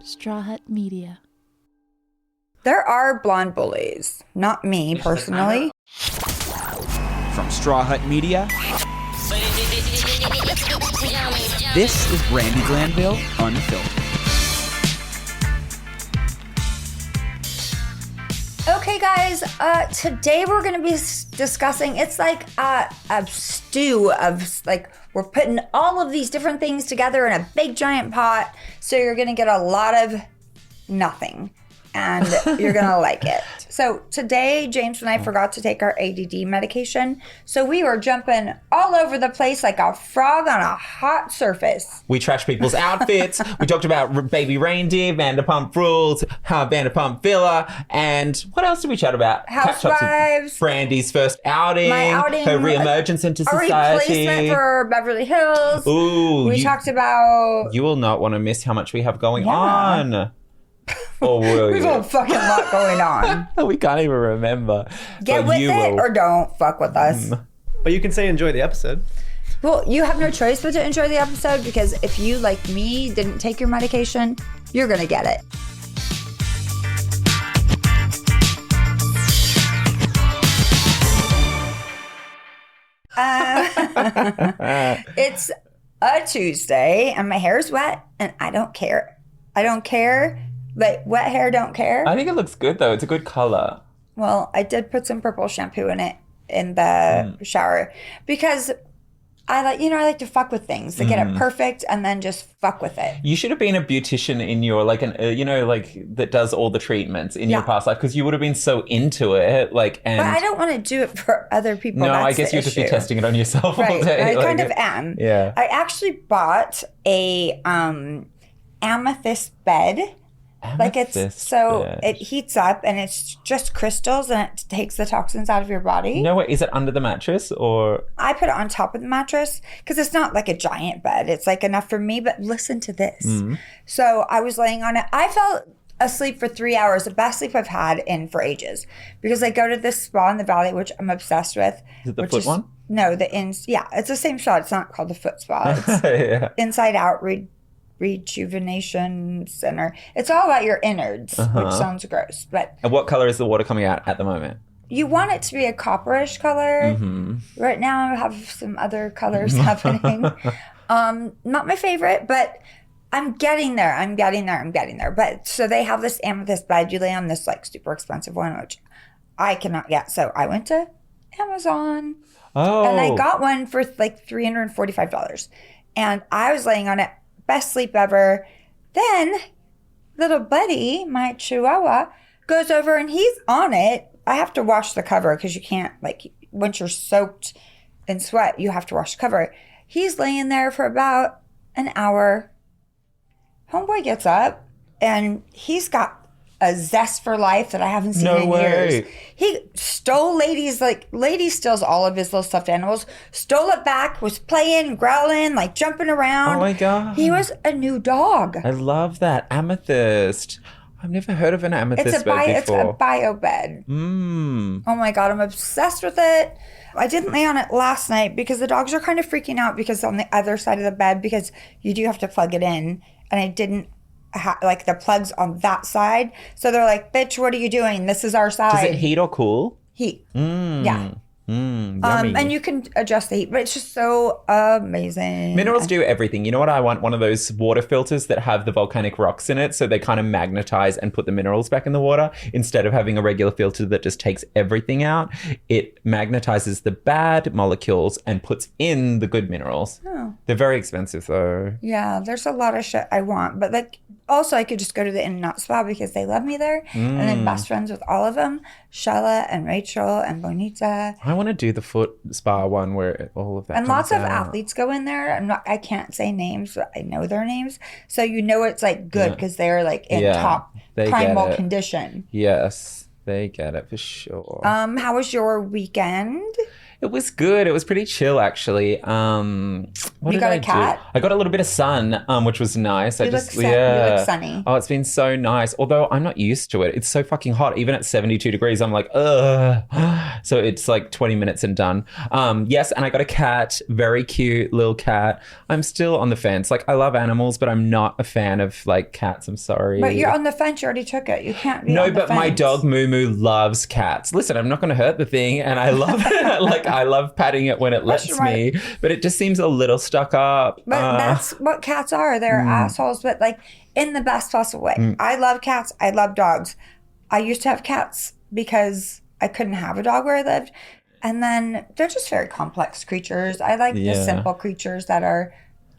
Straw Hut Media. There are blonde bullies. Not me, personally. From Straw Hut Media, this is Brandi Glanville, Unfiltered. Okay, guys, today we're going to be discussing, it's like a stew of, like, we're putting all of these different things together in a big giant pot, so you're going to get a lot of nothing, and you're going to like it. So today, James and I forgot to take our ADD medication, so we were jumping all over the place like a frog on a hot surface. We trashed people's outfits. We talked about Baby Reindeer, Vanderpump Rules, Vanderpump Villa, and what else did we chat about? Housewives. Brandi's first outing. My outing. Her reemergence into our society. Replacement for Beverly Hills. Ooh. We talked about... You will not want to miss how much we have going on. Or will We've you? got a fucking lot going on. We can't even remember. Get with it or don't fuck with us. But you can say enjoy the episode. Well, you have no choice but to enjoy the episode, because if you, like me, didn't take your medication, you're going to get it. It's a Tuesday and my hair's wet and I don't care. I don't care. Like, wet hair don't care. I think it looks good, though. It's a good color. Well, I did put some purple shampoo in it in the shower because I like to fuck with things to get it perfect and then just fuck with it. You should have been a beautician in your, like, that does all the treatments in your past life, because you would have been so into it. Like, and But I don't want to do it for other people. No, That's I guess the you'd just be issue. testing it on yourself all Right. day. I kind of am. Yeah. I actually bought a amethyst bed. It heats up and it's just crystals and it takes the toxins out of your body. No way. Is it under the mattress or? I put it on top of the mattress because it's not like a giant bed. It's like enough for me, but listen to this. So I was laying on it. I fell asleep for 3 hours, the best sleep I've had in for ages, because I go to this spa in the valley, which I'm obsessed with. Is it the foot one? No, it's the same spa. It's not called the foot spa. It's Yeah. Inside Out Rejuvenation Center. It's all about your innards, which sounds gross, but And what color is the water coming out at the moment? you want it to be a copperish color. Right now I have some other colors happening. Not my favorite, but I'm getting there. But so they have this amethyst bed. You lay on this like super expensive one, which I cannot get. So I went to Amazon and I got one for like $345. And I was laying on it. Best sleep ever. Then little buddy, my chihuahua, goes over and he's on it. I have to wash the cover because you can't, like, once you're soaked in sweat, you have to wash the cover. He's laying there for about an hour. Homeboy gets up and he's got a zest for life that I haven't seen in years. He stole Lady steals all of his little stuffed animals, stole it back, was playing, growling, like jumping around. Oh my God. He was a new dog. I love that. Amethyst. I've never heard of an amethyst bed It's before. a bio bed. Oh my God, I'm obsessed with it. I didn't lay on it last night because the dogs are kind of freaking out because on the other side of the bed, because you do have to plug it in, and I didn't like the plugs on that side. So they're like, bitch, what are you doing? This is our side. Does it heat or cool? Heat. Yeah. Yummy. And you can adjust the heat, but it's just so amazing. Minerals do everything. You know what I want? One of those water filters that have the volcanic rocks in it, so they kind of magnetize and put the minerals back in the water. Instead of having a regular filter that just takes everything out, it magnetizes the bad molecules and puts in the good minerals. Oh. They're very expensive though. Yeah, there's a lot of shit I want, but like also I could just go to the In-N-Out spa because they love me there, and I'm best friends with all of them, Shella and Rachel and Bonita. I want to do the foot spa one where all of that And comes lots of out. athletes go in there. I can't say names, but I know their names, so you know it's like good because they're like in top they primal get it. condition. Yes, they get it for sure. How was your weekend? It was good. It was pretty chill, actually. What You did got I a cat? do? I got a little bit of sun, which was nice. You look sunny. Oh, it's been so nice. Although I'm not used to it. It's so fucking hot. Even at 72 degrees, I'm like, ugh. So it's like 20 minutes and done. Yes, and I got a cat. Very cute little cat. I'm still on the fence. Like, I love animals, but I'm not a fan of like cats. I'm sorry. But you're on the fence. You already took it. You can't be No, on the but my fence. dog Moo Moo loves cats. Listen, I'm not going to hurt the thing, and I love it. Like, I love patting it when it lets right. me, but it just seems a little stuck up. But that's what cats are. They're assholes, but like in the best possible way. I love cats. I love dogs. I used to have cats because I couldn't have a dog where I lived. And then they're just very complex creatures. I like the simple creatures that are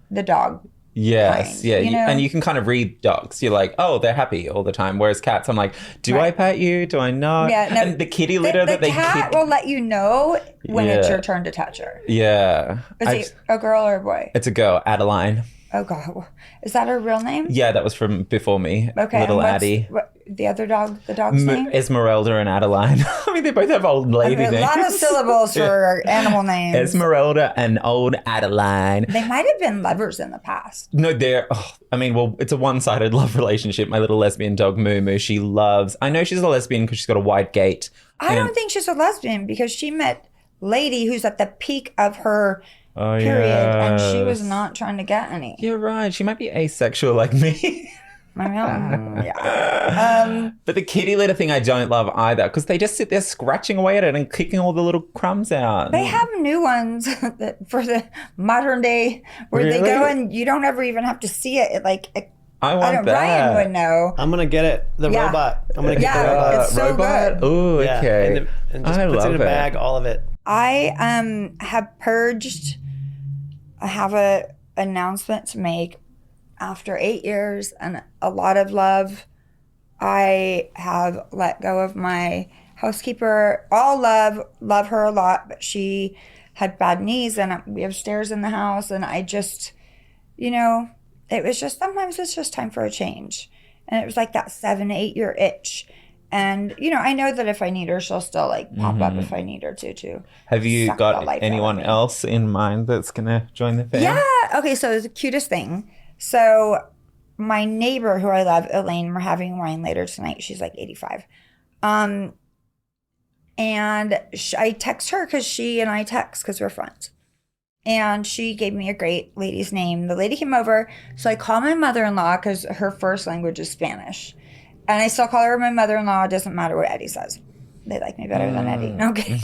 the dog. Yes, kind, yeah. you know? And you can kind of read dogs. You're like, oh, they're happy all the time. Whereas cats, I'm like, do I pet you? Do I not? Yeah, no, and the kitty litter that they cat will let you know when it's your turn to touch her. Yeah. Is it a girl or a boy? It's a girl, Adeline. Oh, God. Is that her real name? Yeah, that was from before me. Okay. Little and Addie. The other dog, the dog's name? Esmeralda and Adeline. I mean, they both have old lady names. A lot of syllables for animal names. Esmeralda and old Adeline. They might have been lovers in the past. No, it's a one-sided love relationship. My little lesbian dog, Moo Moo, she loves... I know she's a lesbian because she's got a wide gait. I don't think she's a lesbian because she met Lady who's at the peak of her period and she was not trying to get any. You're right. She might be asexual like me. Yeah. But the kitty litter thing I don't love either because they just sit there scratching away at it and kicking all the little crumbs out. They have new ones for the modern day where they go and you don't ever even have to see it. I want that. Ryan would know. I'm going to get it. The robot. I'm going to get the robot. It's so good. Oh, okay. And just puts it in a bag, all of it. I have purged. I have a announcement to make. After 8 years and a lot of love, I have let go of my housekeeper. All love her a lot, but she had bad knees and we have stairs in the house. And I just, it was just, sometimes it's just time for a change. And it was like that 7 to 8 year itch. And, I know that if I need her, she'll still pop up if I need her to. Have you got anyone else in mind that's going to join the family? Yeah. Okay. So the cutest thing. So my neighbor who I love, Elaine, we're having wine later tonight. She's like 85. And I text her because she and I text because we're friends. And she gave me a great lady's name. The lady came over. So I call my mother-in-law because her first language is Spanish. And I still call her my mother-in-law. It doesn't matter what Eddie says. They like me better than Eddie. Okay.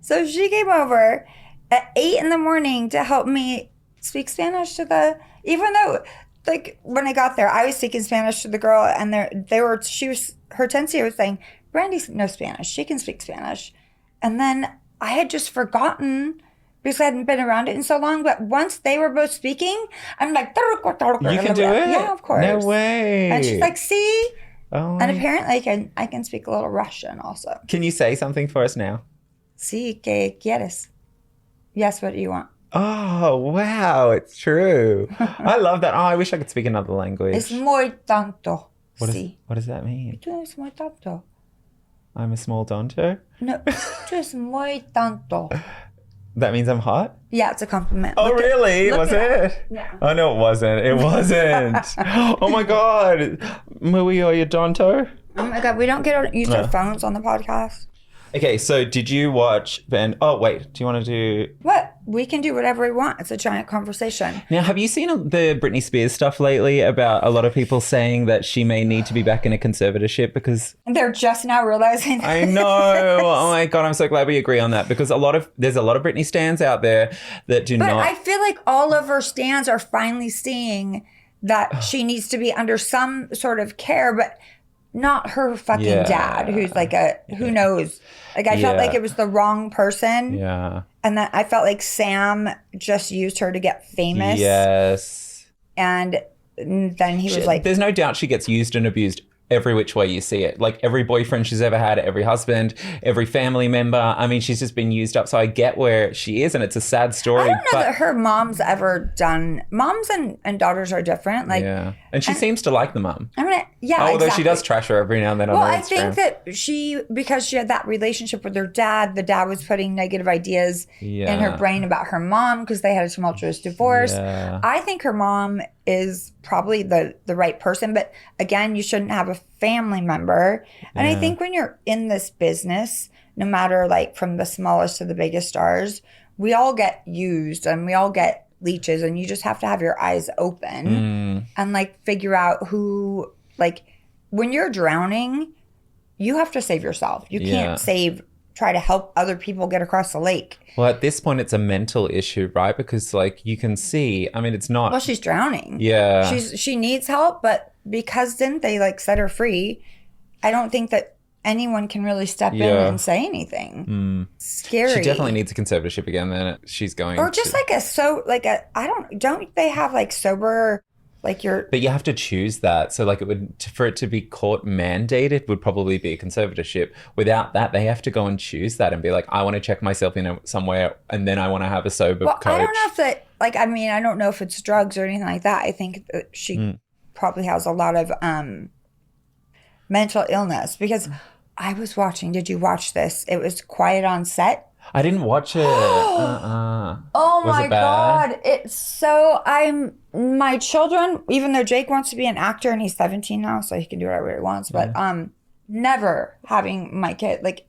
So she came over at 8 a.m. to help me speak Spanish to even though when I got there, I was speaking Spanish to the girl and her tendency was saying, Brandi knows Spanish. She can speak Spanish. And then I had just forgotten because I hadn't been around it in so long. But once they were both speaking, I'm like, you can do it? Yeah, of course. No way. And she's like, see? Oh, and apparently I can speak a little Russian also. Can you say something for us now? Sí, ¿qué quieres? Yes, what do you want? Oh, wow. It's true. I love that. Oh, I wish I could speak another language. Es muy tonto. What does that mean? Tú eres muy tonto. I'm a small tonto? No, tú eres muy tonto. That means I'm hot? Yeah, it's a compliment. Oh, really? Was it? Yeah. Oh, no, it wasn't. It wasn't. Oh, my God. Muy or you tonto? Oh, my God. We don't use our phones on the podcast. Okay, so did you watch Oh, wait. Do you want to do... What? We can do whatever we want. It's a giant conversation. Now, have you seen the Britney Spears stuff lately about a lot of people saying that she may need to be back in a conservatorship because... They're just now realizing I know. Oh, my God. I'm so glad we agree on that because there's a lot of Britney stans out there that do not... But I feel like all of her stans are finally seeing that she needs to be under some sort of care, but... not her fucking dad, who's who knows? I felt like it was the wrong person. Yeah. And that I felt like Sam just used her to get famous. Yes. And then he was like... There's no doubt she gets used and abused every which way you see it. Like every boyfriend she's ever had, every husband, every family member. I mean, she's just been used up. So I get where she is and it's a sad story. I don't know that her mom's ever done... Moms and daughters are different. And she seems to like the mom. I'm going to Yeah, Although exactly. she does trash her every now and then on Well, her I Instagram. think that because she had that relationship with her dad, the dad was putting negative ideas in her brain about her mom because they had a tumultuous divorce. Yeah. I think her mom is probably the right person, but again, you shouldn't have a family member. And I think when you're in this business, no matter like from the smallest to the biggest stars, we all get used and we all get leeches, and you just have to have your eyes open and like figure out who, like when you're drowning, you have to save yourself. You can't try to help other people get across the lake. Well, at this point, it's a mental issue, right? Because like you can see, I mean, it's not. Well, she's drowning. Yeah. She needs help, but because didn't they like set her free? I don't think that anyone can really step in and say anything. Scary. She definitely needs a conservatorship again. Then she's going, or just don't they have like sober, like your. But you have to choose that. So like for it to be court mandated would probably be a conservatorship. Without that, they have to go and choose that and be like, I want to check myself in somewhere, and then I want to have a sober coach. I don't know if that. Like, I mean, I don't know if it's drugs or anything like that. I think that she probably has a lot of mental illness, because I was watching. Did you watch this? It was Quiet on Set. I didn't watch it. Oh Was my it bad? God. It's so, my children, even though Jake wants to be an actor and he's 17 now, so he can do whatever he wants, but never having my kid, like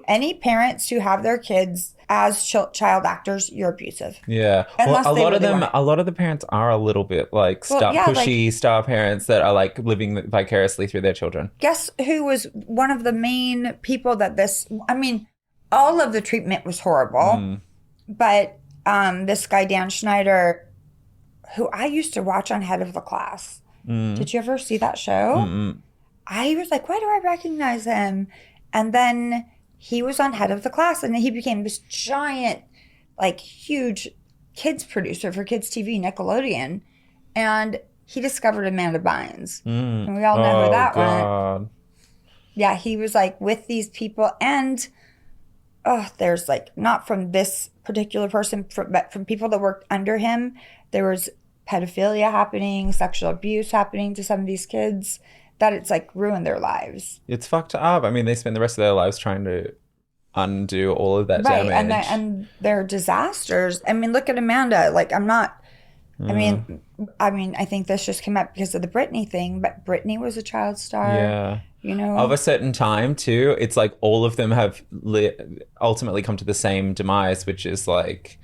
any parents who have their kids as child actors, you're abusive. Yeah. Unless well, they really want it. a lot of the parents are a little bit like pushy star parents that are like living vicariously through their children. Guess who was one of the main people that all of the treatment was horrible, but this guy, Dan Schneider, who I used to watch on Head of the Class. Did you ever see that show? I was like, why do I recognize him? And then he was on Head of the Class, and he became this giant, like huge kids producer for kids TV, Nickelodeon. And he discovered Amanda Bynes. And we all know who that went. Yeah, he was like with these people, and there's like, not from this particular person, but from people that worked under him, there was pedophilia happening, sexual abuse happening to some of these kids, that it's like ruined their lives. It's fucked up. I mean, they spend the rest of their lives trying to undo all of that damage. And they're disasters. I mean, look at Amanda. Like, I'm not, I mean, I think this just came up because of the Britney thing, but Britney was a child star. Yeah. You know? Of a certain time, too. It's like all of them have ultimately come to the same demise, which is like,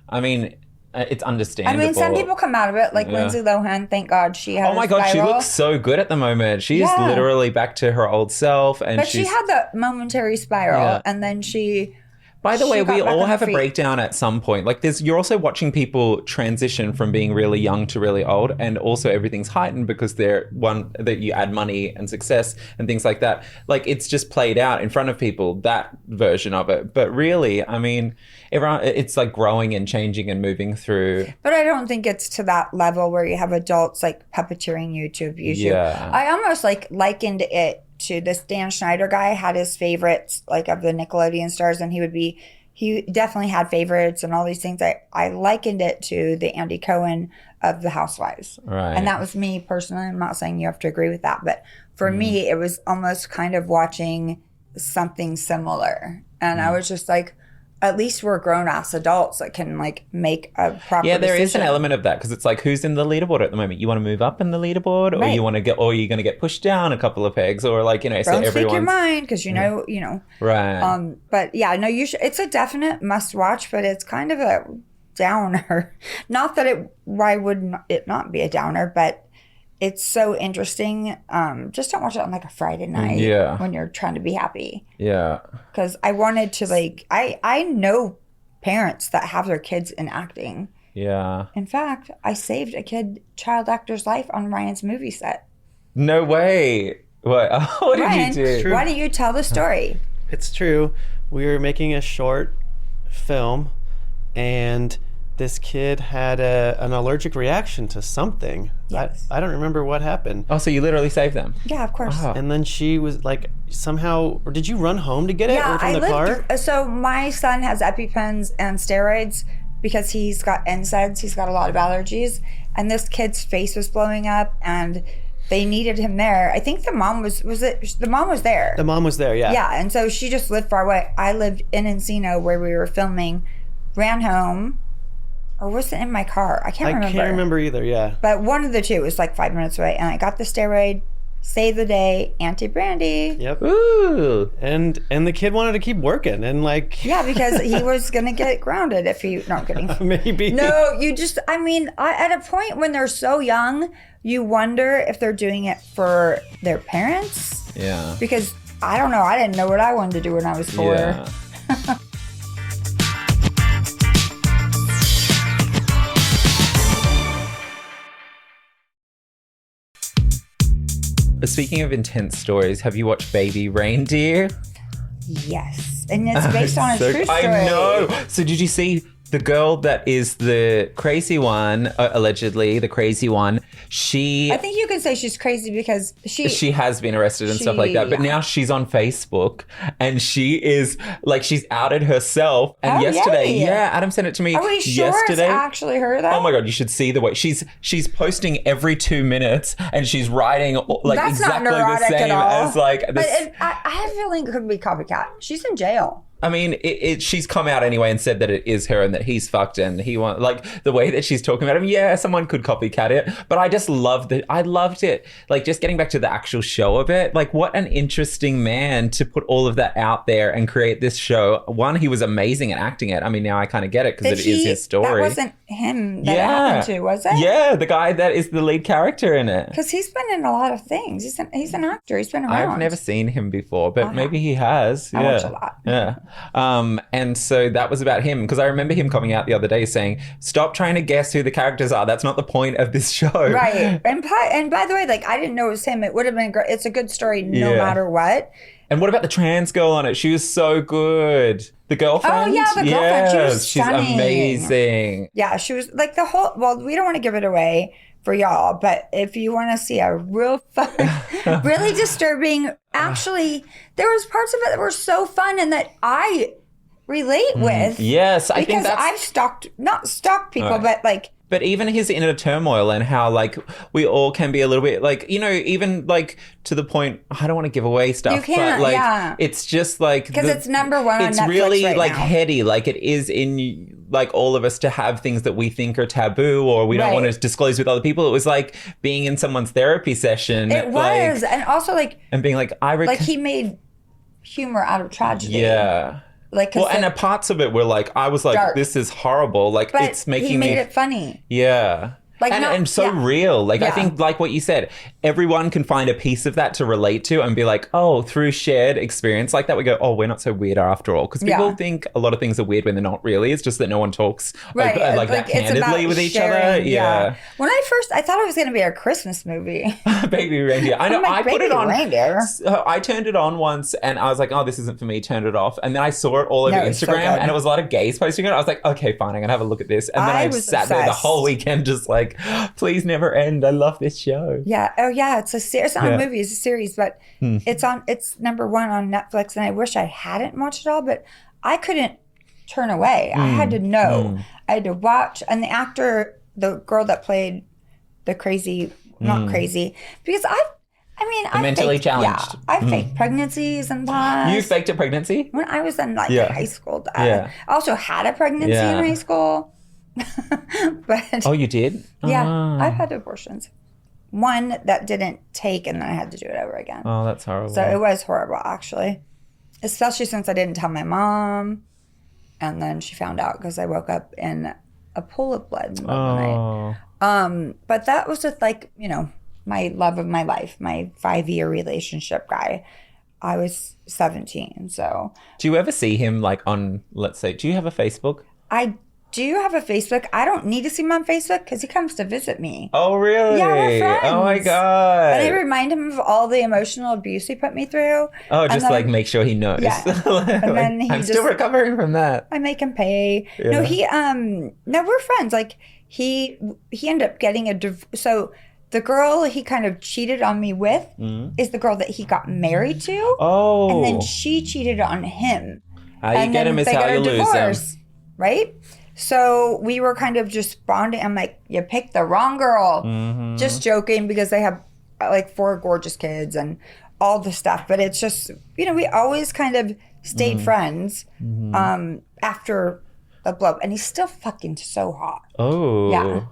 I mean, it's understandable. I mean, some people come out of it, like Lindsay Lohan. Thank God she had. Oh my God, she looks so good at the moment. She's literally back to her old self, but she had the momentary spiral, and then she. By the way, we all have a breakdown at some point. Like you're also watching people transition from being really young to really old, and also everything's heightened because that you add money and success and things like that. Like it's just played out in front of people, that version of it. But really, I mean, it's like growing and changing and moving through. But I don't think it's to that level where you have adults like puppeteering you to abuse you. I almost like likened it to this Dan Schneider guy had his favorites like of the Nickelodeon stars, and he definitely had favorites and all these things. I likened it to the Andy Cohen of the Housewives. Right. And that was me personally. I'm not saying you have to agree with that, but for me, it was almost kind of watching something similar. And I was just like, at least we're grown-ass adults that can like make a proper there decision. is an element of that, because it's like, who's in the leaderboard at the moment? You want to move up in the leaderboard, or you want to get, or you're going to get pushed down a couple of pegs, or like, you know, don't speak your mind, because you know, right. But yeah, no, you should. It's a definite must-watch, but it's kind of a downer. Not that why would it not be a downer, but it's so interesting. Just don't watch it on like a Friday night when you're trying to be happy. Yeah. Because I wanted to like, I know parents that have their kids in acting. Yeah. In fact, I saved a child actor's life on Ryan's movie set. No way. What did you do? Why don't you tell the story? It's true. We were making a short film, and this kid had an allergic reaction to something. Yes. I don't remember what happened. Oh, so you literally saved them? Yeah, of course. Oh. And then she was like, somehow, or did you run home to get it from the car? So my son has EpiPens and steroids because he's got NSAIDs. He's got a lot of allergies. And this kid's face was blowing up, and they needed him there. I think the mom was the mom was there. The mom was there, yeah. Yeah, and so she just lived far away. I lived in Encino where we were filming, ran home, or was it in my car? I can't remember. I can't remember either, yeah. But one of the two was like 5 minutes away, and I got the steroid, saved the day, Auntie Brandi. Yep. Ooh. And the kid wanted to keep working, and like... Yeah, because he was going to get grounded if he... No, I'm kidding. Maybe. No, you just... I mean, at a point when they're so young, you wonder if they're doing it for their parents. Yeah. Because, I don't know, I didn't know what I wanted to do when I was 4. Yeah. Speaking of intense stories, have you watched Baby Reindeer? Yes. And it's based on a true story. I know. So did you see the girl that is the crazy one, allegedly the crazy one, I think you can say she's crazy because she has been arrested and stuff like that. But now she's on Facebook and she is like, she's outed herself. And yesterday, Adam sent it to me. Are we sure yesterday. It's actually her though? Oh my God, you should see the way she's posting every 2 minutes and she's writing like That's exactly not neurotic the same at all. as like But this. I have a feeling it could be copycat. She's in jail. I mean, she's come out anyway and said that it is her and that he's fucked and he wants, like, the way that she's talking about him. Yeah, someone could copycat it, but I just loved it. I loved it. Like, just getting back to the actual show of it, like, what an interesting man to put all of that out there and create this show. One, he was amazing at acting it. I mean, now I kind of get it because it is his story. That wasn't him that it happened to, was it? Yeah, the guy that is the lead character in it. Because he's been in a lot of things. He's an actor. He's been around. I've never seen him before, but maybe he has. I watch a lot. Yeah. And so that was about him because I remember him coming out the other day saying, "Stop trying to guess who the characters are. That's not the point of this show." Right. And by the way, like, I didn't know it was him. It would have been great. It's a good story no matter what. And what about the trans girl on it? She was so good. The girlfriend? Oh, yeah, the girlfriend. She was stunning. She's amazing. Yeah, she was like the whole... Well, we don't want to give it away for y'all, but if you want to see a real fun, really disturbing... Actually, there was parts of it that were so fun and that I relate with. Yes, I think that's... Because I've not stalked people, but like... But even his inner turmoil and how, like, we all can be a little bit, like, you know, even, like, to the point, I don't want to give away stuff. You can't, but, like, it's just, like... Because it's number one on Netflix. It's really, right like, now. heady. Like, it is in, like, all of us to have things that we think are taboo or we don't want to disclose with other people. It was like being in someone's therapy session. It was. And also, like... And being like, Like, he made humor out of tragedy. Yeah. Like, well, and parts of it were like, I was like, dark. this is horrible. Like, But it's making he made me... it funny. Yeah. Like, and so real. Like, I think, like what you said, everyone can find a piece of that to relate to and be like, oh, through shared experience like that, we go, oh, we're not so weird after all. Because people think a lot of things are weird when they're not really. It's just that no one talks like that candidly with each other. Yeah. When I thought it was going to be a Christmas movie. Baby Reindeer. I know. Like, I put it on. Reindeer. I turned it on once and I was like, oh, this isn't for me. Turned it off. And then I saw it all over Instagram and it was a lot of gays posting it. I was like, okay, fine. I'm going to have a look at this. And then I sat there the whole weekend just like, please never end. I love this show. Yeah. Oh, yeah. It's not a movie. It's a series, but it's number one on Netflix. And I wish I hadn't watched it all, but I couldn't turn away. I had to know. I had to watch. And the actor, the girl that played the crazy, not crazy, because I mentally faked, challenged. Yeah, I faked pregnancies and things. You faked a pregnancy? When I was in high school. I also had a pregnancy in high school. But oh, you did? Yeah, I've had abortions. One that didn't take, and then I had to do it over again. Oh, that's horrible. So it was horrible, actually, especially since I didn't tell my mom, and then she found out because I woke up in a pool of blood in the middle of the night. But that was just like, you know, my love of my life, my 5-year relationship guy. I was 17, so. Do you ever see him like on, let's say, do you have a Facebook? I do have a Facebook. I don't need to see him on Facebook because he comes to visit me. Oh, really? Yeah, we're friends. Oh, my God. And I remind him of all the emotional abuse he put me through. Oh, just like make sure he knows. Yeah. And then I'm still recovering from that. I make him pay. Yeah. No, we're friends. Like, he ended up getting a divorce. So the girl he kind of cheated on me with is the girl that he got married to. Oh. And then she cheated on him. How you get him is how you lose him. Right? So we were kind of just bonding. I'm like, you picked the wrong girl. Just joking because I have like 4 gorgeous kids and all the stuff. But it's just, you know, we always kind of stayed friends after the blow up. And he's still fucking so hot. Oh. Yeah.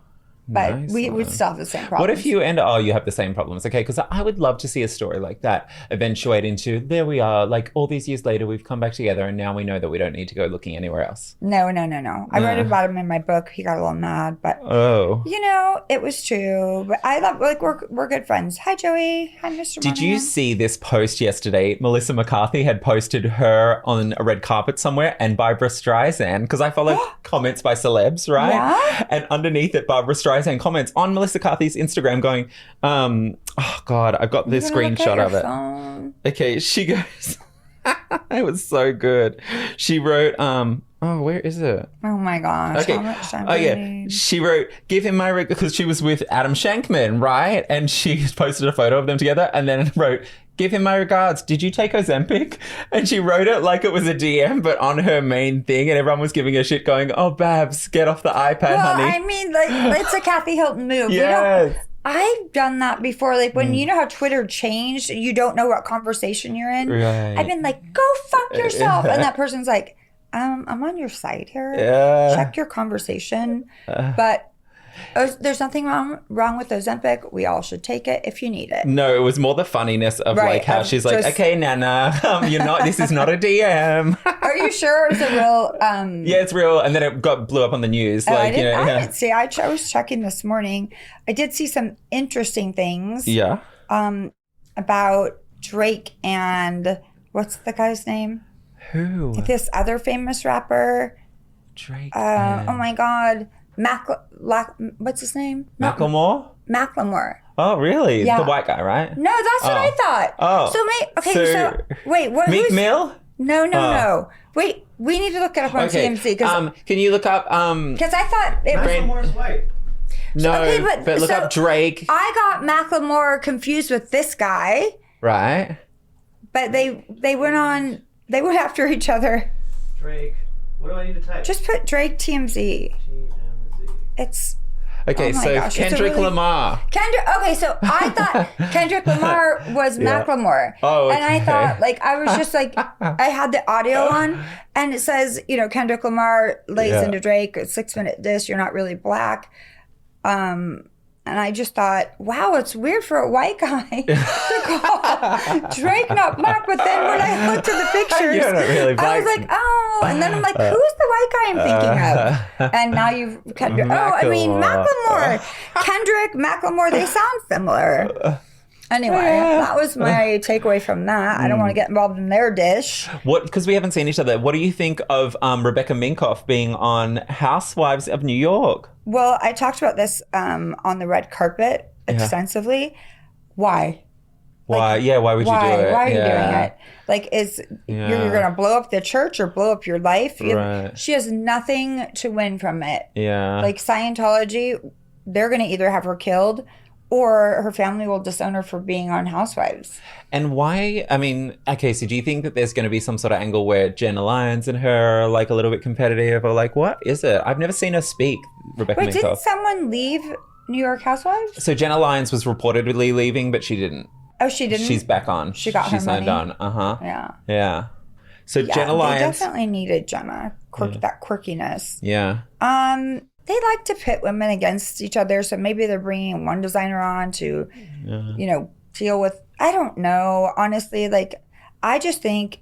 But nice we one. would still have the same problem. What if you you have the same problems? Okay, because I would love to see a story like that eventuate into, there we are, like all these years later, we've come back together and now we know that we don't need to go looking anywhere else. No. I read about him in my book. He got a little mad, but you know, it was true. But I love, like, we're good friends. Hi, Joey. Hi, Mr. Did you see this post yesterday? Melissa McCarthy had posted her on a red carpet somewhere and Barbara Streisand, because I follow comments by celebs, right? Yeah. And underneath it, Barbara Streisand comments on Melissa McCarthy's Instagram going, oh God, I've got this screenshot of it. Phone. Okay, she goes, it was so good. She wrote, where is it? Oh my gosh. Okay. How much time Oh do we yeah. need? She wrote, give him my because she was with Adam Shankman, right? And she posted a photo of them together and then wrote, give him my regards. Did you take Ozempic? And she wrote it like it was a DM, but on her main thing, and everyone was giving her shit going, oh, Babs, get off the iPad, honey. I mean, like, it's a Kathy Hilton move. Yes. I've done that before. Like, when you know how Twitter changed, you don't know what conversation you're in. Right. I've been like, go fuck yourself. And that person's like, I'm on your side here. Yeah. Check your conversation. But there's nothing wrong with Ozempic. We all should take it if you need it. No, it was more the funniness of like how she's like, okay, Nana, this is not a DM. Are you sure it's a real? Yeah, it's real. And then it blew up on the news. I didn't see. I was checking this morning. I did see some interesting things. Yeah. About Drake and what's the guy's name? Who? This other famous rapper. Drake. Oh my God. What's his name? Macklemore. Oh, really? Yeah. The white guy, right? No, that's what I thought. Oh. So wait, what? Meek Mill? No. Wait, we need to look it up on TMZ because can you look up because I thought it was. Macklemore's white. No, Okay, but look up Drake. I got Macklemore confused with this guy, Right. but they went after each other. Drake. What do I need to type? Just put Drake TMZ. TMZ. It's Okay, oh my so gosh, it's a Kendrick Lamar. Okay, so I thought Kendrick Lamar was Macklemore. Oh, okay. And I thought, like, I was just like, I had the audio on, and it says, Kendrick Lamar lays into Drake, a 6-minute diss, you're not really black. And I just thought, wow, it's weird for a white guy to call Drake not black. But then when I looked at the pictures, You're not really black. I was like, oh. And then I'm like, who's the white guy I'm thinking of? And now you've Kendrick. Macklemore. Kendrick, Macklemore, they sound similar. Anyway, that was my takeaway from that. I don't want to get involved in their dish. Because we haven't seen each other. What do you think of Rebecca Minkoff being on Housewives of New York? Well, I talked about this on the red carpet extensively. Why? Why? Why would you do it? Why are you doing it? Like, you're going to blow up the church or blow up your life? Right. She has nothing to win from it. Yeah. Like, Scientology, they're going to either have her killed or her family will disown her for being on Housewives. And why? I mean, okay, so do you think that there's going to be some sort of angle where Jenna Lyons and her are like a little bit competitive, or like, what is it? I've never seen her speak, Rebecca Minkoff. Didn't someone leave New York Housewives? So Jenna Lyons was reportedly leaving, but she didn't. Oh, she didn't? She's back on. She got her signed money? on. Uh-huh. Yeah. Yeah. So Jenna Lyons. They definitely needed Jenna. That quirkiness. Yeah. They like to pit women against each other, so maybe they're bringing one designer on to, deal with. I don't know, honestly. Like, I just think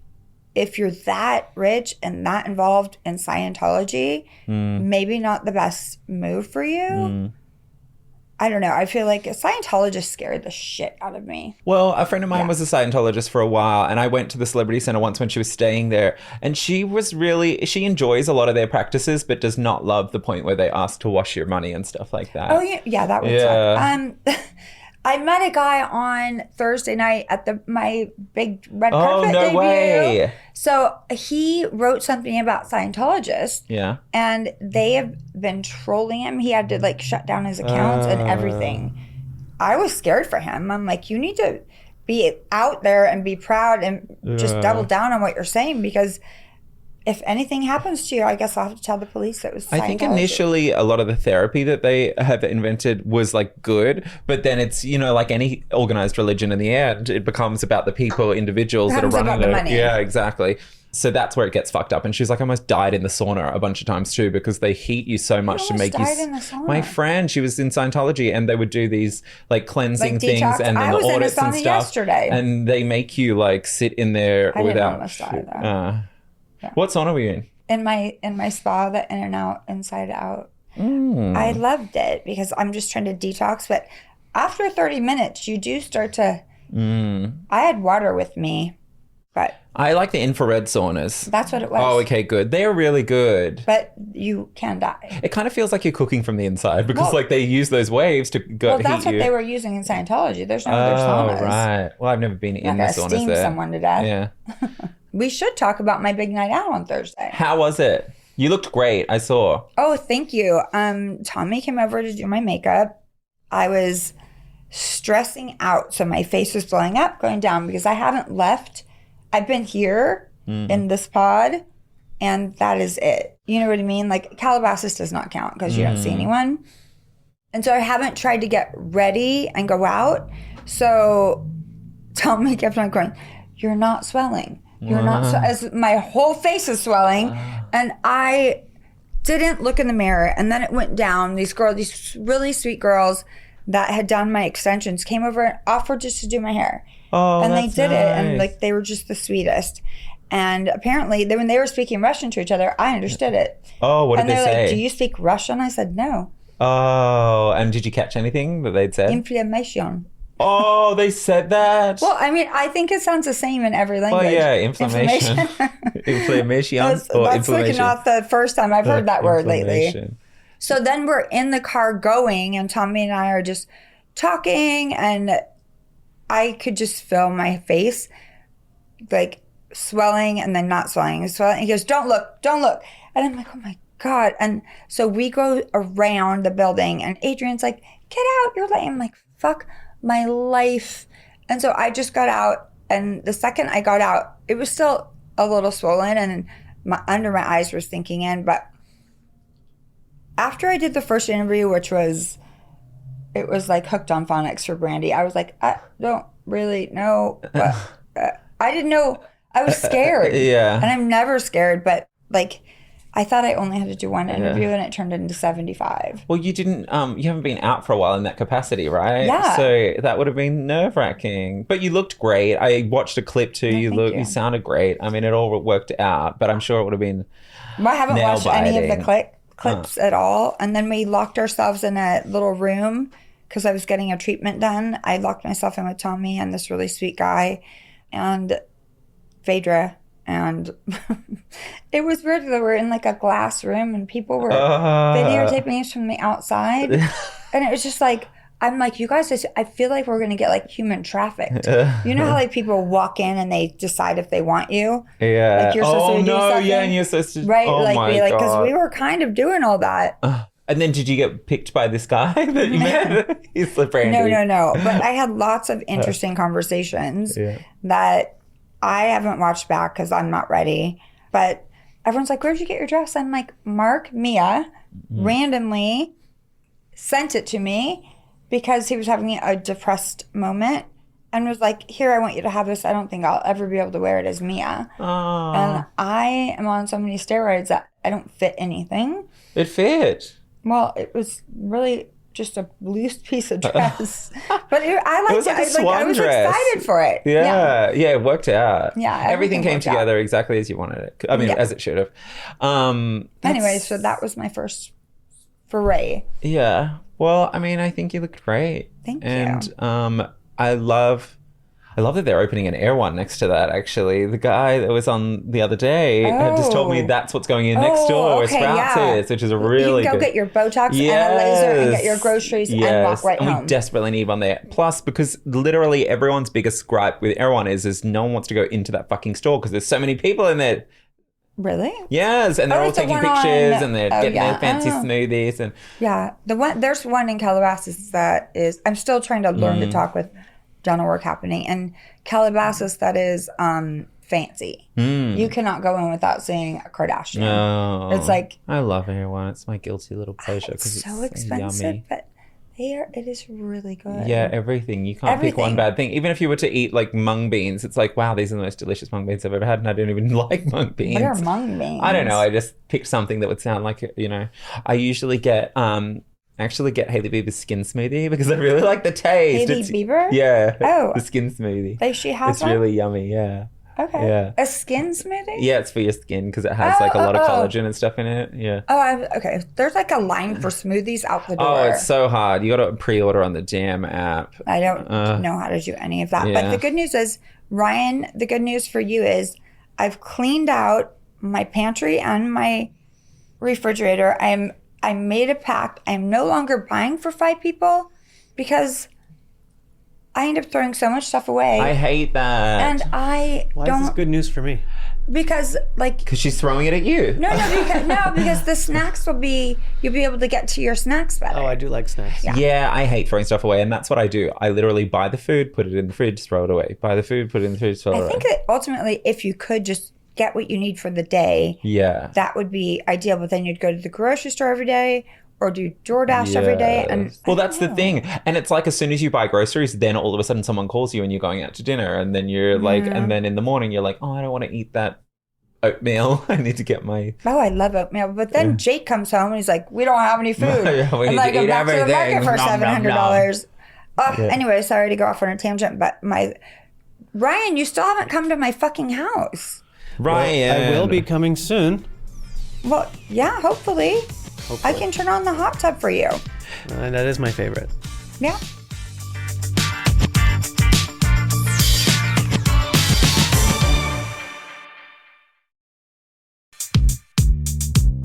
if you're that rich and that involved in Scientology, maybe not the best move for you. I don't know. I feel like a Scientologist scared the shit out of me. Well, a friend of mine was a Scientologist for a while, and I went to the Celebrity Center once when she was staying there, and she enjoys a lot of their practices, but does not love the point where they ask to wash your money and stuff like that. Oh, yeah, that would suck. I met a guy on Thursday night at my big red carpet debut. Way. So he wrote something about Scientologists. Yeah. And they have been trolling him. He had to shut down his accounts and everything. I was scared for him. I'm like, you need to be out there and be proud and just double down on what you're saying, because if anything happens to you, I guess I'll have to tell the police it was Scientology. I think initially a lot of the therapy that they have invented was like good, but then it's, you know, like any organized religion in the end, it becomes about the people, individuals that are running the money. Yeah, exactly. So that's where it gets fucked up. And she's like, I almost died in the sauna a bunch of times too, because they heat you so much to make you. In the sauna? My friend, she was in Scientology, and they would do these like cleansing Like things, detox? and then I was the in a audits and sauna stuff. yesterday. And they make you like sit in there I didn't without. almost die, though. Yeah. What sauna were you in? In my spa, the in and out, inside out. I loved it because I'm just trying to detox. But after 30 minutes, you do start to. I had water with me, but I like the infrared saunas. that's what it was. Oh, okay, good. They're really good. But you can die. It kind of feels like you're cooking from the inside because like they use those waves to go Well, that's heat what you. they were using in Scientology. There's no other saunas. Oh, right. Well, I've never been in the Gotta saunas steam there. someone to death. Yeah. We should talk about my big night out on Thursday. How was it? You looked great. I saw. Oh, thank you. Tommy came over to do my makeup. I was stressing out. So my face was blowing up, going down because I haven't left. I've been here in this pod, and that is it. You know what I mean? Like Calabasas does not count because you don't see anyone. And so I haven't tried to get ready and go out. So Tommy kept on going, you're not swelling. You're not as my whole face is swelling. And I didn't look in the mirror. And then it went down. These really sweet girls that had done my extensions came over and offered just to do my hair. Oh, and they that's did it. And nice. like they were just the sweetest. And apparently when they were speaking Russian to each other, I understood it. Oh, what did and they they're say? like, do you speak Russian? I said, no. Oh, and did you catch anything that they'd said? Inflammation. Oh, they said that? Well, I mean, I think it sounds the same in every language. Oh, yeah, inflammation. Inflammation That's or like inflammation. not the first time I've heard that word lately. Inflammation. So then we're in the car going, and Tommy and I are just talking, and I could just feel my face like swelling and then not swelling. Swelling. He goes, don't look. And I'm like, oh my God. And so we go around the building, and Adrian's like, get out, you're late. I'm like, fuck my life. And so I just got out, and the second I got out, it was still a little swollen, and under my eyes were sinking in. But after I did the first interview, which was, it was like hooked on phonics for Brandi, I was like, I don't really know. But, I didn't know. I was scared. Yeah. And I'm never scared, but like, I thought I only had to do one interview, and it turned into 75. Well, you didn't, you haven't been out for a while in that capacity, right? Yeah. So that would have been nerve-wracking. But you looked great. I watched a clip too. You sounded great. I mean, it all worked out, but I'm sure it would have been Well, I haven't watched any of the nail-biting. clips at all. And then we locked ourselves in a little room because I was getting a treatment done. I locked myself in with Tommy and this really sweet guy and Phaedra. And it was weird that we're in like a glass room and people were videotaping us from the outside. And it was just like, I'm like, you guys, I feel like we're going to get like human trafficked. You know how like people walk in and they decide if they want you? Yeah. Like you're supposed to do something? Yeah, and you're supposed to. Right? Oh like, my because God. we were kind of doing all that. And then did you get picked by this guy that you met? He's the Brandi. No. But I had lots of interesting conversations that I haven't watched back because I'm not ready. But everyone's like, where'd you get your dress? I'm like, Mark Mia randomly sent it to me because he was having a depressed moment and was like, here, I want you to have this. I don't think I'll ever be able to wear it as Mia. Oh. And I am on so many steroids that I don't fit anything. It fit. Well, it was really just a loose piece of dress, but I liked It was like a it. swan I was dress. excited for it. Yeah, it worked out. Yeah, everything came worked out. together exactly as you wanted it. I mean, as it should have. Anyway, so that was my first foray. Yeah. Well, I mean, I think you looked great. Thank you. And I love that they're opening an Air One next to that, actually. The guy that was on the other day had just told me that's what's going in next door where Sprouts is, which is a really You can go good... get your Botox and a laser and get your groceries and walk right and home. we desperately need one there. Plus, because literally everyone's biggest gripe with Air One is no one wants to go into that fucking store because there's so many people in there. Really? Yes, and they're all it's the taking one pictures on- and they're getting their fancy smoothies. And Yeah, there's one in Calabasas that is. I'm still trying to learn to talk with dental work happening, and Calabasas that is fancy. You cannot go in without seeing a Kardashian. No. It's like, I love everyone. It's my guilty little pleasure because it's so it's expensive, yummy. but it is really good. Yeah, everything. You can't pick one Everything. bad thing. Even if you were to eat like mung beans, it's like, wow, these are the most delicious mung beans I've ever had, and I don't even like mung beans. What are mung beans? I don't know. I just picked something that would sound like it, I usually get Hailey Bieber's skin smoothie because I really like the taste. Hailey Bieber? Yeah. Oh. The skin smoothie. Like she has It's one? really yummy. Yeah. Okay. Yeah. A skin smoothie? Yeah, it's for your skin because it has like a lot of collagen and stuff in it. Yeah. Oh, okay. There's like a line for smoothies out the door. Oh, it's so hard. You got to pre-order on the damn app. I don't know how to do any of that. yeah. But the good news is, Ryan, the good news for you is I've cleaned out my pantry and my refrigerator. I made a pact. I'm no longer buying for 5 people because I end up throwing so much stuff away. I hate that. and I Why is this don't good news for me? because like Because she's throwing it at you. because the snacks you'll be able to get to your snacks better. Oh, I do like snacks. Yeah, I hate throwing stuff away, and that's what I do. I literally buy the food, put it in the fridge, throw it away. Buy the food, put it in the fridge, throw it I away. think that ultimately, if you could just get what you need for the day, Yeah. that would be ideal. But then you'd go to the grocery store every day or do DoorDash every day. And Yes. Well, that's the thing. And it's like as soon as you buy groceries, then all of a sudden someone calls you and you're going out to dinner. And then you're like, and then in the morning, you're like, oh, I don't want to eat that oatmeal. I need to get my... Oh, I love oatmeal. But then Jake comes home and he's like, we don't have any food. Yeah, we and need like, to I'm eat back to the market everything. for Nom, nom, $700. Anyway, sorry to go off on a tangent, but Ryan, you still haven't come to my fucking house. Ryan. I will be coming soon. Well, yeah, hopefully. I can turn on the hot tub for you. That is my favorite. Yeah.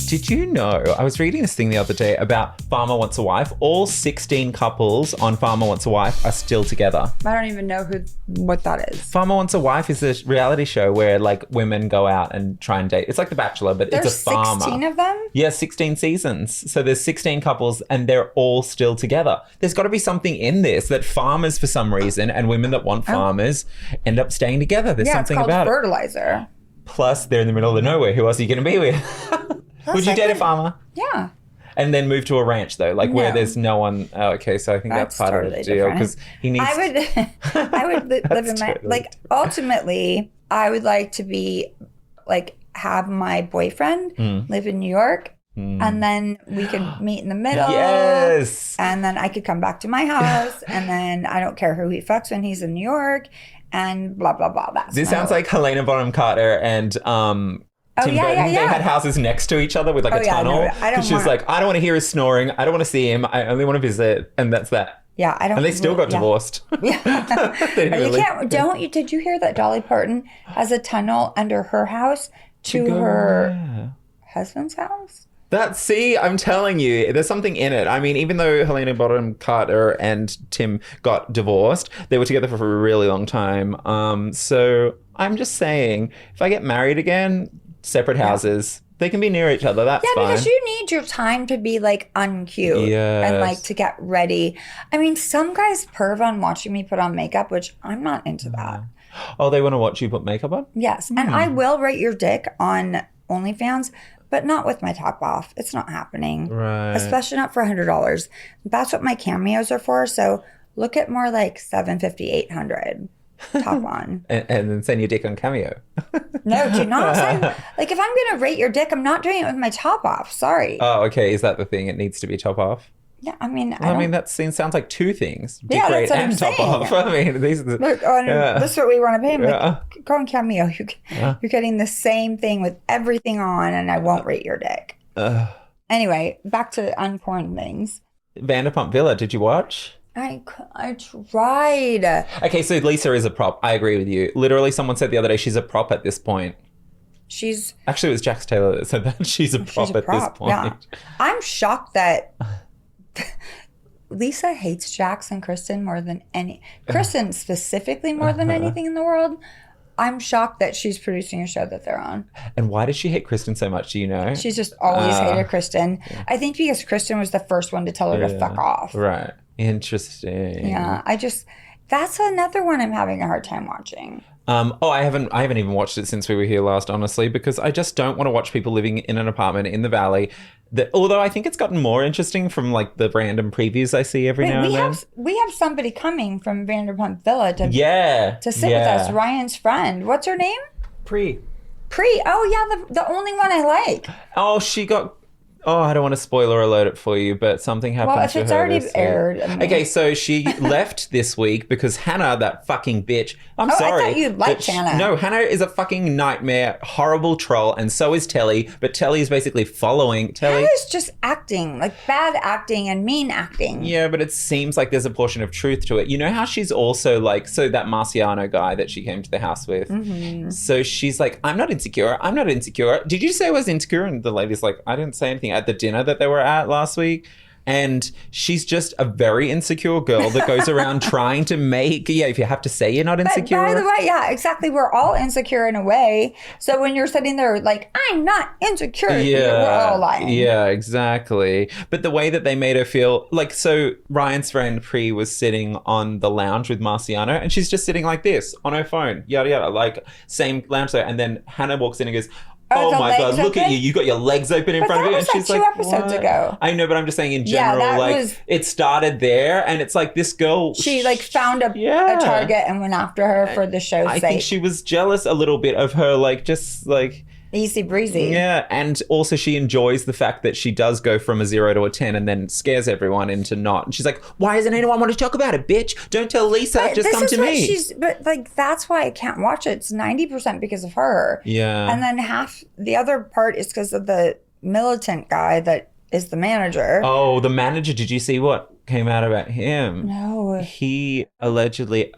Did you know, I was reading this thing the other day about Farmer Wants a Wife. All 16 couples on Farmer Wants a Wife are still together. I don't even know what that is. Farmer Wants a Wife is a reality show where like women go out and try and date. It's like The Bachelor, but There's it's a farmer. 16 of them? Yeah, 16 seasons. So there's 16 couples and they're all still together. There's got to be something in this that farmers, for some reason, and women that want farmers end up staying together. There's Yeah, it's something called about it. fertilizer. Plus, they're in the middle of nowhere. Who else are you going to be with? Would you date a farmer? Yeah. And then move to a ranch, though, like where No. there's no one. Oh, okay, so I think that's part totally of the deal different. because he needs. I would live in my totally like ultimately I would like to be like have my boyfriend live in New York and then we could meet in the middle. Yes. And then I could come back to my house and then I don't care who he fucks when he's in New York and blah blah blah. This sounds like Helena Bonham Carter and Tim Burton. They had houses next to each other with like a tunnel. No, I don't Because she was like, I don't want to hear his snoring. I don't want to see him. I only want to visit. And that's that. Yeah, I don't. And they still got divorced. Yeah. They didn't really- Did you hear that Dolly Parton has a tunnel under her house to her husband's house? I'm telling you, there's something in it. I mean, even though Helena Bonham Carter and Tim got divorced, they were together for a really long time. So I'm just saying, if I get married again, separate houses, they can be near each other. That's fine. Yeah, because you need your time to be like uncute and like to get ready. I mean, some guys perv on watching me put on makeup, which I'm not into that. Oh, they want to watch you put makeup on? Yes, and I will rate your dick on OnlyFans, but not with my top off. It's not happening. Right. Especially not for $100. That's what my cameos are for. So look at more like $750, $800 top on. And then send your dick on Cameo. No, do not send. Like if I'm going to rate your dick, I'm not doing it with my top off. Sorry. Oh, okay. Is that the thing? It needs to be top off? Yeah, I mean, I mean, that sounds like two things. Dick Yeah, rate that's what and I'm top saying. off. I mean, these are the... Look, this is what we want to pay him. Yeah. Like, go on Cameo. You're getting the same thing with everything on, and I won't rate your dick. Anyway, back to unporn things. Vanderpump Villa, did you watch? I tried. Okay, so Lisa is a prop. I agree with you. Literally, someone said the other day she's a prop at this point. Actually, it was Jax Taylor that said that she's a prop at this point. Yeah. I'm shocked that Lisa hates Jax and Kristen more than Kristen specifically more than anything in the world. I'm shocked that she's producing a show that they're on. And why does she hate Kristen so much? Do you know? She's just always hated Kristen. Yeah. I think because Kristen was the first one to tell her to fuck off. Right. Interesting. Yeah. That's another one I'm having a hard time watching. I haven't even watched it since we were here last, honestly, because I just don't want to watch people living in an apartment in the valley. Although I think it's gotten more interesting from like the random previews I see every now and then. We have somebody coming from Vanderpump Villa to sit with us. Ryan's friend. What's her name? Pre. Oh yeah, the only one I like. Oh, she got. Oh, I don't want to spoiler alert it for you, but something happened to her. Well, if it's already aired. Okay, so she left this week because Hannah, that fucking bitch. I'm sorry. I thought you liked Hannah. No, Hannah is a fucking nightmare, horrible troll, and so is Telly. But Telly is basically following Telly. Hannah's just acting, like bad acting and mean acting. Yeah, but it seems like there's a portion of truth to it. You know how she's also like, so that Marciano guy that she came to the house with. Mm-hmm. So she's like, I'm not insecure. Did you say I was insecure? And the lady's like, I didn't say anything. At the dinner that they were at last week. And she's just a very insecure girl that goes around trying to make, if you have to say you're not insecure. But by the way, yeah, exactly. We're all insecure in a way. So when you're sitting there like, I'm not insecure, we're all lying. Yeah, exactly. But the way that they made her feel, like, so Ryan's friend Pri was sitting on the lounge with Marciano and she's just sitting like this on her phone, yada, yada, like same lounge there. And then Hannah walks in and goes, oh my God, look at you. You got your legs open in front of you. And she's like, 2 episodes ago. I know, but I'm just saying in general, it started there. And it's like this girl. She like found a target and went after her for the show's sake. I think she was jealous a little bit of her, like just like. Easy breezy. Yeah, and also she enjoys the fact that she does go from a 0 to a 10 and then scares everyone into not. And she's like, why doesn't anyone want to talk about it, bitch? Don't tell Lisa, just come to me. But like, that's why I can't watch it. It's 90% because of her. Yeah. And then the other part is because of the militant guy that is the manager. Oh, the manager. Did you see what came out about him? No. He allegedly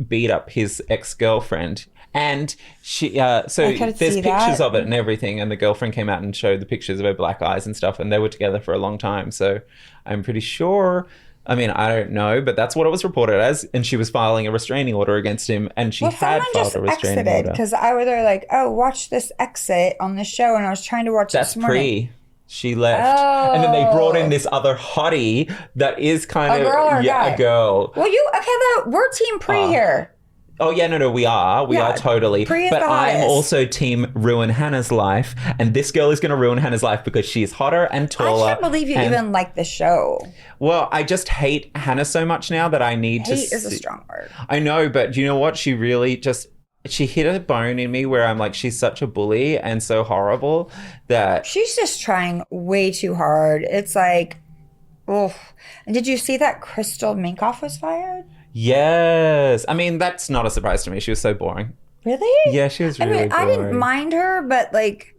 beat up his ex-girlfriend. And she, so there's pictures of it and everything. And the girlfriend came out and showed the pictures of her black eyes and stuff. And they were together for a long time. So I'm pretty sure, I mean, I don't know, but that's what it was reported as. And she was filing a restraining order against him. And she had filed a restraining order. Because I was there like, oh, watch this exit on the show. And I was trying to watch this morning. That's she left. Oh. And then they brought in this other hottie that is kind of a girl. Well, we're team Pri here. Oh, yeah, no, we are. We are totally. But I'm also team ruin Hannah's life. And this girl is going to ruin Hannah's life because she's hotter and taller. I can't believe you even like the show. Well, I just hate Hannah so much now that I need to... Hate is a strong word. I know, but you know what? She really just... She hit a bone in me where I'm like, she's such a bully and so horrible that... She's just trying way too hard. It's like, oh. And did you see that Crystal Minkoff was fired? Yes. I mean, that's not a surprise to me. She was so boring. Really? Yeah, she was really boring. I didn't mind her, but like...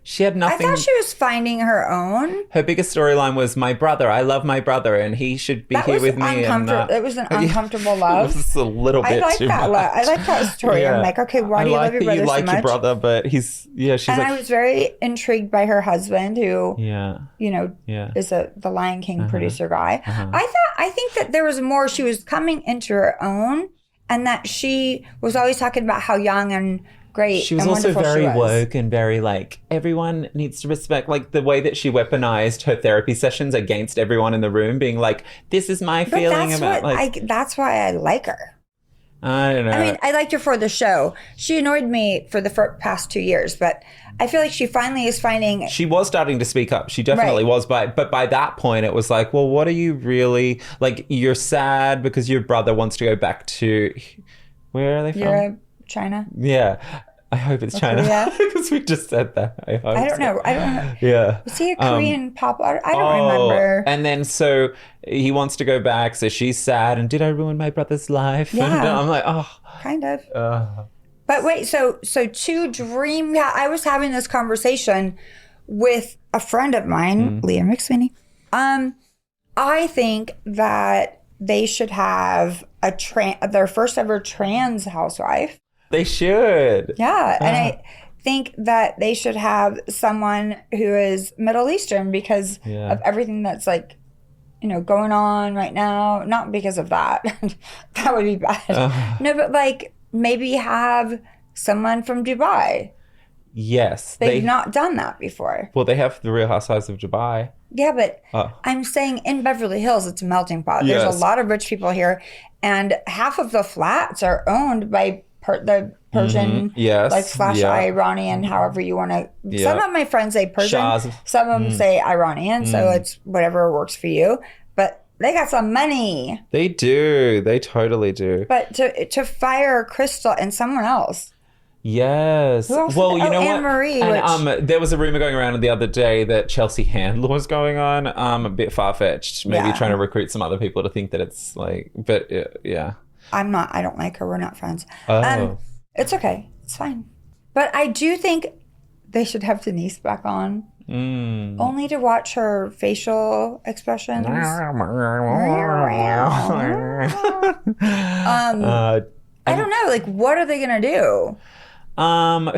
She had nothing... I thought she was finding her own. Her biggest storyline was my brother. I love my brother, and he should be here with me. It was an uncomfortable love. It was a little bit too much. I like that story. Yeah. I'm like, okay, why do you love your brother so much? You like your brother, but she's and I was very intrigued by her husband, who, is the Lion King producer guy. I think that there was more. She was coming into her own, and that she was always talking about how young and great. She was also very woke and very like, everyone needs to respect, like the way that she weaponized her therapy sessions against everyone in the room, being like, this is my feeling about that's why I like her. I don't know. I mean, I liked her for the show. She annoyed me for the past 2 years, but I feel like she finally is finding... She was starting to speak up. She definitely was. But by that point, it was like, well, what are you really... Like, you're sad because your brother wants to go back to... Where are they from? Europe, China. Yeah. I hope it's China. Because we just said that. I don't know. Yeah. Was he a Korean pop artist? I don't remember. And then so he wants to go back. So she's sad. And did I ruin my brother's life? Yeah. And I'm like, oh. Kind of. But wait, so to dream... Yeah, I was having this conversation with a friend of mine, Leah McSweeney. I think that they should have their first ever trans housewife. They should. Yeah. And I think that they should have someone who is Middle Eastern because of everything that's like, going on right now. Not because of that. That would be bad. No, but like maybe have someone from Dubai. Yes. They've not done that before. Well, they have the Real Housewives of Dubai. Yeah, but I'm saying in Beverly Hills, it's a melting pot. There's a lot of rich people here. And half of the flats are owned by the Persian, Yes. like / Yeah. Iranian, however you want to. Yeah. Some of my friends say Persian, Shahs. some of them say Iranian, so it's whatever works for you. But they got some money. They do. They totally do. But to fire Crystal and someone else. Yes. Who else Well, did- you know Anne what? Marie, And, there was a rumor going around the other day that Chelsea Handler was going on. A bit far fetched. Maybe Yeah. trying to recruit some other people to think that it's like. But yeah. I'm not. I don't like her. We're not friends. Oh. It's okay. It's fine. But I do think they should have Denise back on. Only to watch her facial expressions. I don't know. Like, what are they going to do?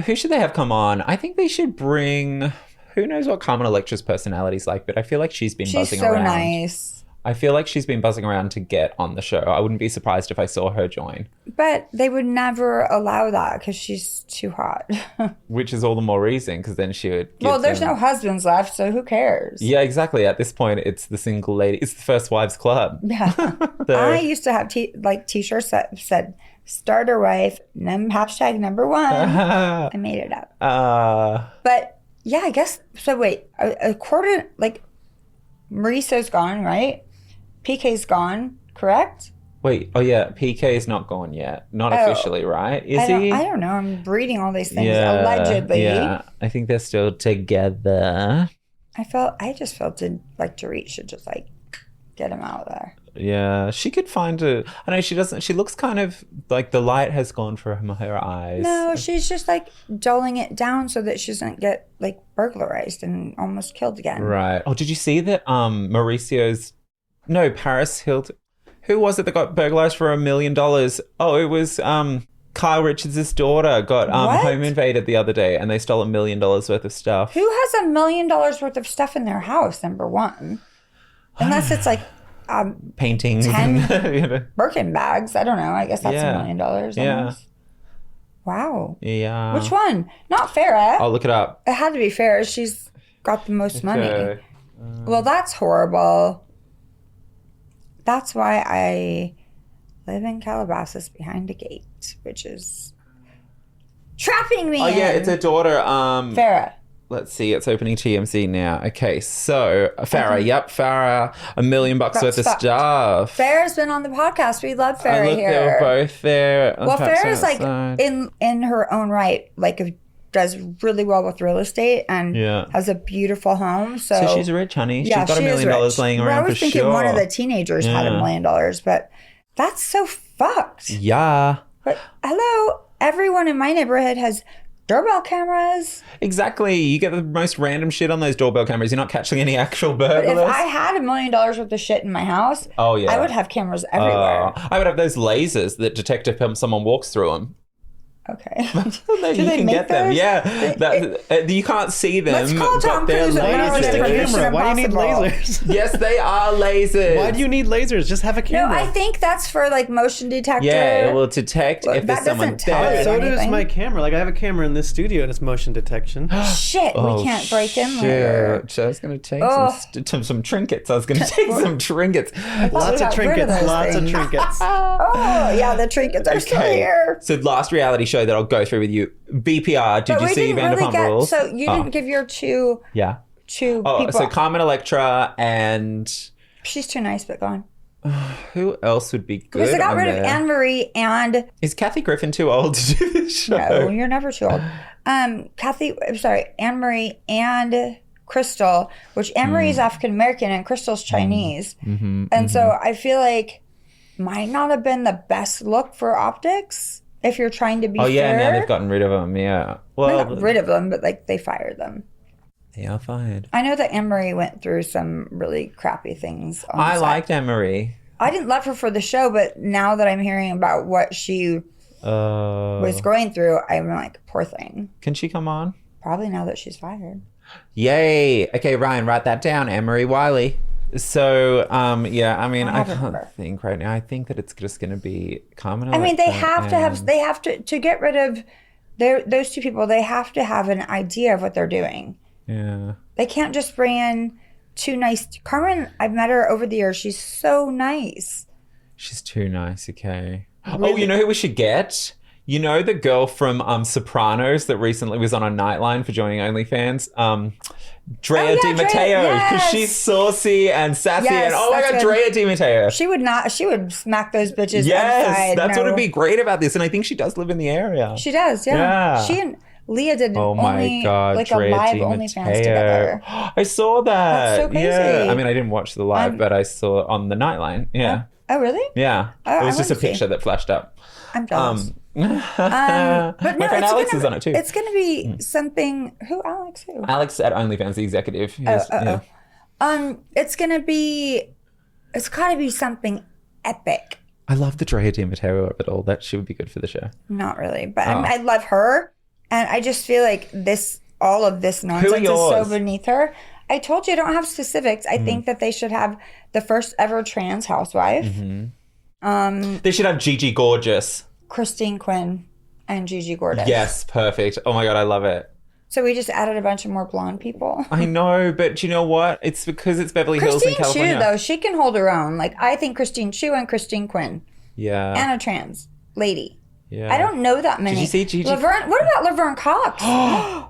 Who should they have come on? I think they should bring. Who knows what Carmen Electra's personality's like, but I feel like she's been buzzing She's so around. nice. I feel like she's been buzzing around to get on the show. I wouldn't be surprised if I saw her join. But they would never allow that because she's too hot. Which is all the more reason, because then she would. Well, there's no husbands left, so who cares? Yeah, exactly. At this point, it's the single lady. It's the first wives club. Yeah. I used to have t-shirts that said "Starter Wife," hashtag number 1. I made it up. But yeah, I guess so. Wait, according Mauricio's gone, right? PK's gone, correct? Wait. Oh yeah, PK is not gone yet. Not officially, right? Is he? I don't know. I'm reading all these things allegedly. Yeah, I think they're still together. I just felt like Dorit should just get him out of there. Yeah, she could find a. I know she doesn't. She looks kind of like the light has gone from her eyes. No, she's just dulling it down so that she doesn't get burglarized and almost killed again. Right. Oh, did you see that? Paris Hilton. Who was it that got burglarized for $1 million? Oh, it was Kyle Richards' daughter got What? home invaded the other day, and they stole $1 million worth of stuff. Who has $1 million worth of stuff in their house? Number one, unless it's Paintings 10 and you know. Birkin bags. I don't know. I guess that's Yeah. $1 million. Almost. Yeah. Wow. Yeah. Which one? Not Farrah. I'll look it up. It had to be Farrah. She's got the most money. Okay. Well, that's horrible. That's why I live in Calabasas behind a gate, which is trapping me. Oh yeah, it's her daughter. Farrah. Let's see, it's opening TMZ now. Okay, so Farrah, yep, Farrah, $1 million worth of stuff. Farrah's been on the podcast. We love Farrah Look, here. they were both there. Well, Farrah's in her own right, does really well with real estate and has a beautiful home. So she's rich, honey. Yeah, She's got $1 million laying around I was for thinking sure. one of the teenagers had $1 million, but that's so fucked. Yeah. But hello, everyone in my neighborhood has doorbell cameras. Exactly. You get the most random shit on those doorbell cameras. You're not catching any actual burglars. If I had $1 million worth of shit in my house, oh yeah, I would have cameras everywhere. I would have those lasers that detect if someone walks through them. Okay. You can get them. those? Yeah. You can't see them. Let's call Tom but they're Cruise and Why narrow is it just down a to Mission camera? Why do you need Impossible. lasers? Yes, they are lasers. Why do you need lasers? Just have a No, camera. I think that's for motion detector. Yeah, it will detect Well, if there's that someone doesn't tell there. you. So does anything. my camera. I have a camera in this studio and it's motion detection. Shit, we can't break in later. I was going to take Oh. some trinkets. I was going to take some trinkets. Lots of got rid of trinkets. those Lots of things. trinkets. Oh, yeah, the trinkets are still here. So last reality show that I'll go through with you, BPR. Did But you we see didn't Vanderpump really Rules? So you didn't give your two Yeah. people. So Carmen Electra and She's too nice, but gone. who else would be good? Because they got on rid of there? Anne Marie and Is Kathy Griffin too old to do this show? no, you're never too old. Anne Marie and Crystal, which Anne Marie is African American and Crystal's Chinese, and so I feel like might not have been the best look for optics if you're trying to be. Oh yeah, fair. now they've gotten rid of them. Yeah. They Well, got rid of them, but they fired them. they are fired. I know that Anne Marie went through some really crappy things. On I set. liked Anne Marie. I didn't love her for the show, but now that I'm hearing about what she was going through, I'm like, poor thing. Can she come on? Probably now that she's fired. Yay. Okay, Ryan, write that down. Anne Marie Wiley. So, yeah, I mean, I can't think right now. I think that it's just going to be Carmen. I mean, they Electra have to get rid of those two people. They have to have an idea of what they're doing. Yeah. They can't just bring in too nice. Carmen, I've met her over the years. She's so nice. She's too nice, okay. Oh, you know who we should get? You know the girl from Sopranos that recently was on a Nightline for joining OnlyFans? Drea Di Matteo, because she's saucy and sassy, and oh my god, Drea Di Matteo. She would smack those bitches. Yes, that's what would be great about this, and I think she does live in the area. She does, yeah. She and Leah did a live OnlyFans together. I saw that. That's so crazy. Yeah, I mean, I didn't watch the live, but I saw it on the Nightline. Yeah. Oh, really? Yeah. It was just a picture that flashed up. I'm jealous. But no, my friend Alex is on it too. It's going to be something. Who, Alex? Who? Alex at OnlyFans, the executive. It's going to be. It's got to be something epic. I love the Drea Di Matteo of it all. That she would be good for the show. Not really, but I love her, and I just feel like all of this nonsense is so beneath her. I told you I don't have specifics. I think that they should have the first ever trans housewife. They should have Gigi Gorgeous. Christine Quinn and Gigi Gorgeous. Yes, perfect. Oh my god, I love it. So we just added a bunch of more blonde people. I know, but you know what? It's because it's Beverly Hills in California. Christine Chu, though, she can hold her own. Like, I think Christine Chu and Christine Quinn. Yeah. And a trans lady. Yeah. I don't know that many. Did you see Gigi? Laverne, what about Laverne Cox?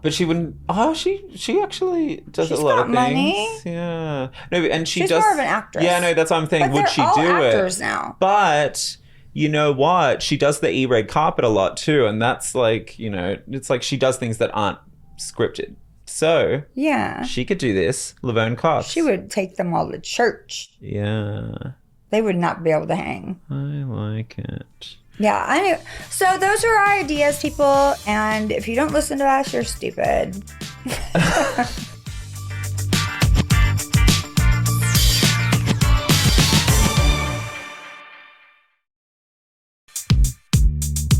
But she wouldn't. Oh, she actually does a lot of things. Money. Yeah. No, and she's more of an actress. Yeah, no, that's what I'm saying. But would she all do actors it? Now. But you know what? She does the E-red carpet a lot too, and that's like, you know, it's like she does things that aren't scripted. So yeah, she could do this. Laverne Cox. She would take them all to church. Yeah. They would not be able to hang. I like it. Yeah, I knew. So those are our ideas, people. And if you don't listen to us, you're stupid.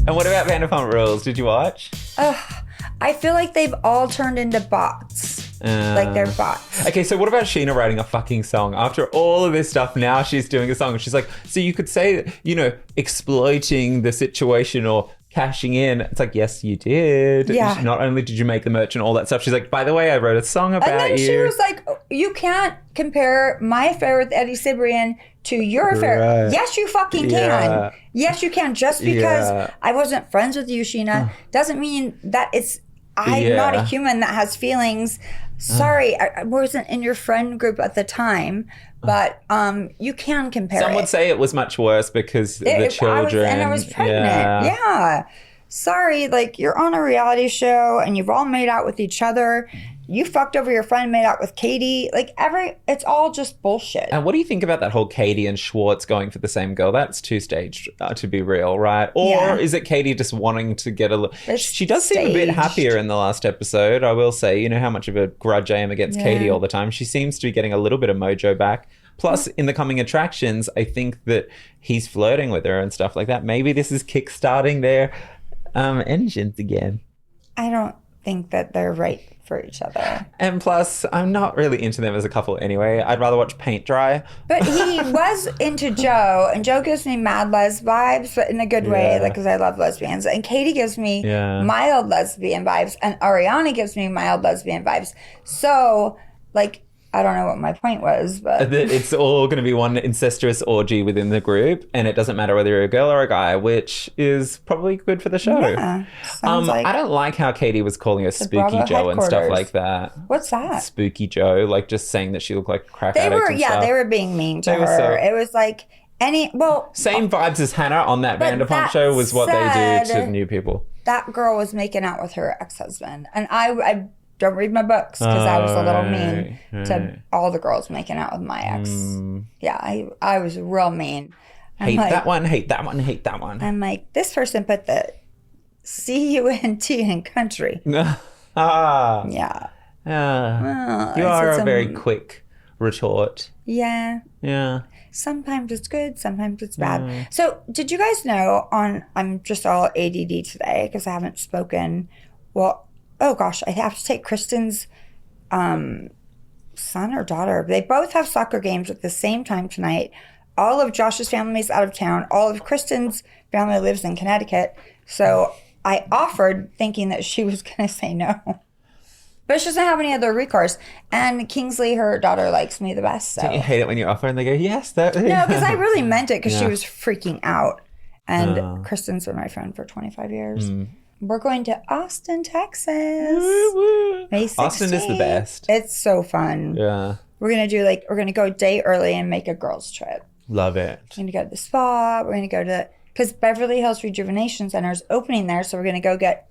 And what about Vanderpump Rules? Did you watch? I feel like they've all turned into bots. Like they're bots. Okay, so what about Sheena writing a fucking song? After all of this stuff, now she's doing a song. She's like, so you could say, you know, exploiting the situation or cashing in. It's like, yes, you did. Yeah. Not only did you make the merch and all that stuff, she's like, by the way, I wrote a song about you. And then she was like, you can't compare my affair with Eddie Cibrian to your affair. Right. Yes, you fucking can. Yeah. Yes, you can. Just because I wasn't friends with you, Sheena, doesn't mean that I'm not a human that has feelings. Sorry, I wasn't in your friend group at the time, but you can compare Some would say it was much worse because the children. I was pregnant. Yeah. Sorry, like you're on a reality show and you've all made out with each other. You fucked over your friend, made out with Katie. Like it's all just bullshit. And what do you think about that whole Katie and Schwartz going for the same girl? That's two-staged, to be real, right? Or is it Katie just wanting to get a look? She does seem a bit happier in the last episode, I will say. You know how much of a grudge I am against Katie all the time. She seems to be getting a little bit of mojo back. Plus, in the coming attractions, I think that he's flirting with her and stuff like that. Maybe this is kickstarting their engines again. I don't think that they're right for each other. And plus, I'm not really into them as a couple anyway. I'd rather watch paint dry. But he was into Joe, and Joe gives me mad les vibes, but in a good way, like, because I love lesbians. And Katie gives me mild lesbian vibes, and Ariana gives me mild lesbian vibes. So, like, I don't know what my point was, but it's all going to be one incestuous orgy within the group, and it doesn't matter whether you're a girl or a guy, which is probably good for the show. Yeah, I don't like how Katie was calling her Spooky Joe and stuff like that. What's that? Spooky Joe, like just saying that she looked like a crack addict and stuff. They were being mean to her. It was like same vibes as Hannah on that Vanderpump show was what they do to new people. That girl was making out with her ex-husband, and I don't read my books because I was a little mean to all the girls making out with my ex. Yeah, I was real mean. Hate that one, hate that one, hate that one. I'm like, this person put the C-U-N-T in country. Yeah. You are a very quick retort. Yeah. Yeah. Sometimes it's good, sometimes it's bad. So did you guys know I'm just all ADD today because I haven't spoken. Well, oh gosh, I have to take Kristen's son or daughter. They both have soccer games at the same time tonight. All of Josh's family is out of town. All of Kristen's family lives in Connecticut. So I offered thinking that she was going to say no. But she doesn't have any other recourse. And Kingsley, her daughter, likes me the best. So. Don't you hate it when you offer and they go, yes? No, because I really meant it because she was freaking out. And Kristen's been my friend for 25 years. We're going to Austin, Texas. May 16th. Austin is the best. It's so fun. Yeah. We're going to go a day early and make a girls trip. Love it. We're going to go to the spa. We're going to go to, because Beverly Hills Rejuvenation Center is opening there. So we're going to go get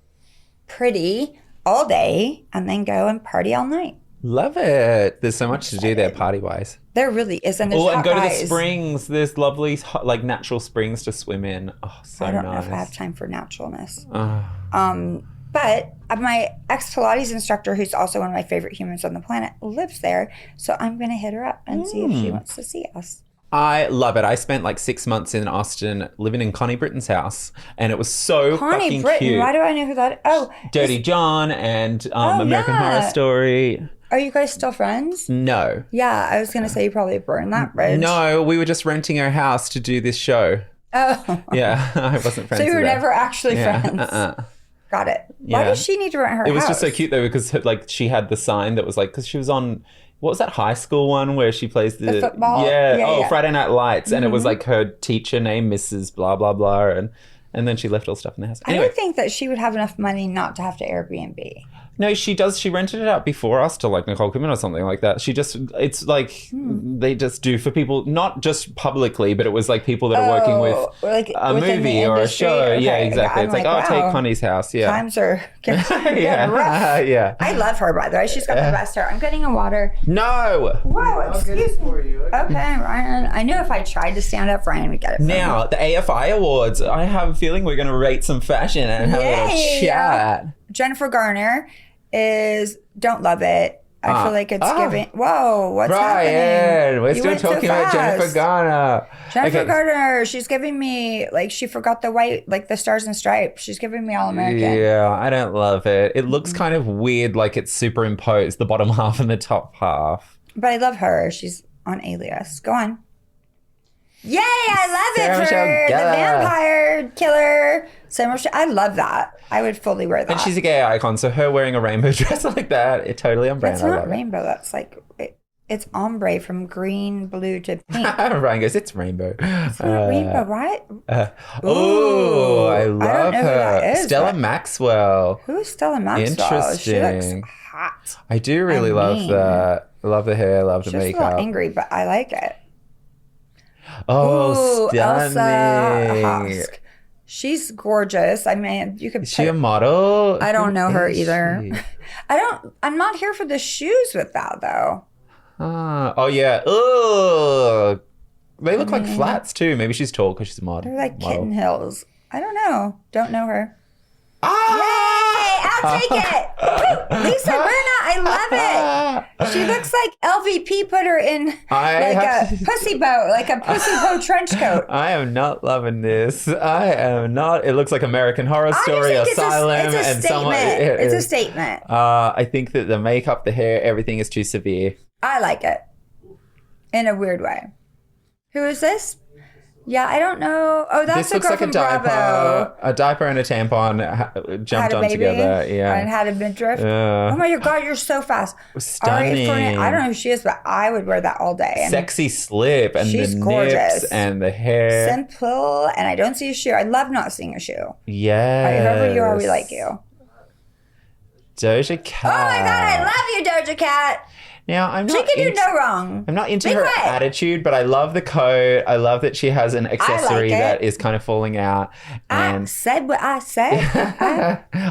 pretty all day and then go and party all night. Love it. There's so much to do there party-wise. There really is. And there's and go guys. to the springs. There's lovely, like, natural springs to swim in. Oh, so nice. I don't know if I have time for naturalness. But my ex-Pilates instructor, who's also one of my favorite humans on the planet, lives there. So I'm going to hit her up and see if she wants to see us. I love it. I spent like 6 months in Austin living in Connie Britton's house, and it was so fucking cute. Why do I know who that is? Oh, Dirty John and American Horror Story. Are you guys still friends? No. Yeah, I was going to say you probably burned that bridge. No, we were just renting her house to do this show. Oh. Yeah, I wasn't friends So you were with her. never actually friends? Got it. Why does she need to rent her house? It was just so cute though, because like she had the sign that was like, because she was on, what was that high school one where she plays the football? Yeah. Friday Night Lights. And it was like her teacher name, Mrs. blah, blah, blah. And then she left all stuff in the house. Anyway. I would think that she would have enough money not to have to Airbnb. No, she does. She rented it out before us to like Nicole Kidman or something like that. She just, it's like, they just do for people, not just publicly, but it was like people that are working with like a movie or a show. Okay. Yeah, exactly. It's like, wow. take Connie's house. Yeah. Times are getting rough. Yeah. I love her, by the way. She's got the best hair. I'm getting a water. No. Whoa, excuse me. Okay, Ryan. I knew if I tried to stand up, Ryan would get it. Now, the AFI Awards, I have a feeling we're going to rate some fashion and have a little chat. Jennifer Garner is Don't Love It. I feel like it's giving. Whoa, what's happening? We're still talking about Jennifer Garner. Jennifer Garner, she's giving me, like, she forgot the white, like the stars and stripes. She's giving me All American. Yeah, I don't love it. It looks kind of weird, like it's superimposed, the bottom half and the top half. But I love her. She's on Alias. Go on. Yay, I love Sarah it for Michelle the Gellar. vampire killer. I love that. I would fully wear that. And she's a gay icon, so her wearing a rainbow dress like that, it totally on brand. That's not rainbow. That's like, it's ombre from green, blue to pink. Ryan goes, it's rainbow. It's not rainbow, right? Oh, I love I don't know her. who that is, Stella but- Maxwell. Who is Stella Maxwell? Interesting. She looks hot. I do really love that. I love the hair, love the She's a makeup. little angry, but I like it. Oh, Ooh, stunning. Elsa Hosk. She's gorgeous. I mean, you could. Is she a model? I don't know her Who is either. she? I'm not here for the shoes with that though. Oh yeah. Ugh. They look like flats too. Maybe she's tall because she's a model. They're like kitten heels. I don't know. Don't know her. Ah! Yay! I'll take it. Woo! Lisa Rinna, I love it. She looks like LVP put her in a pussy boat, like a pussy boat trench coat. I am not loving this. I am not. It looks like American Horror Story, Asylum, it's a and statement. someone. It's a statement. I think that the makeup, the hair, everything is too severe. I like it in a weird way. Who is this? Yeah, I don't know. Oh, that's This the looks girl like from a diaper. Bravo. A diaper and a tampon jumped Had a on baby together. Yeah. and had a midriff. Yeah. Oh my God, you're so fast. Stunning. I don't know who she is, but I would wear that all day. And Sexy slip and she's the gorgeous. nips and the hair. simple, and I don't see a shoe. I love not seeing a shoe. Yeah. Whoever you are, we like you. Doja Cat. Oh my God, I love you, Doja Cat. Now, I'm She not can do into, no wrong. I'm not into Be her quiet. attitude, but I love the coat. I love that she has an accessory it. that is kind of falling out. I And said what I said.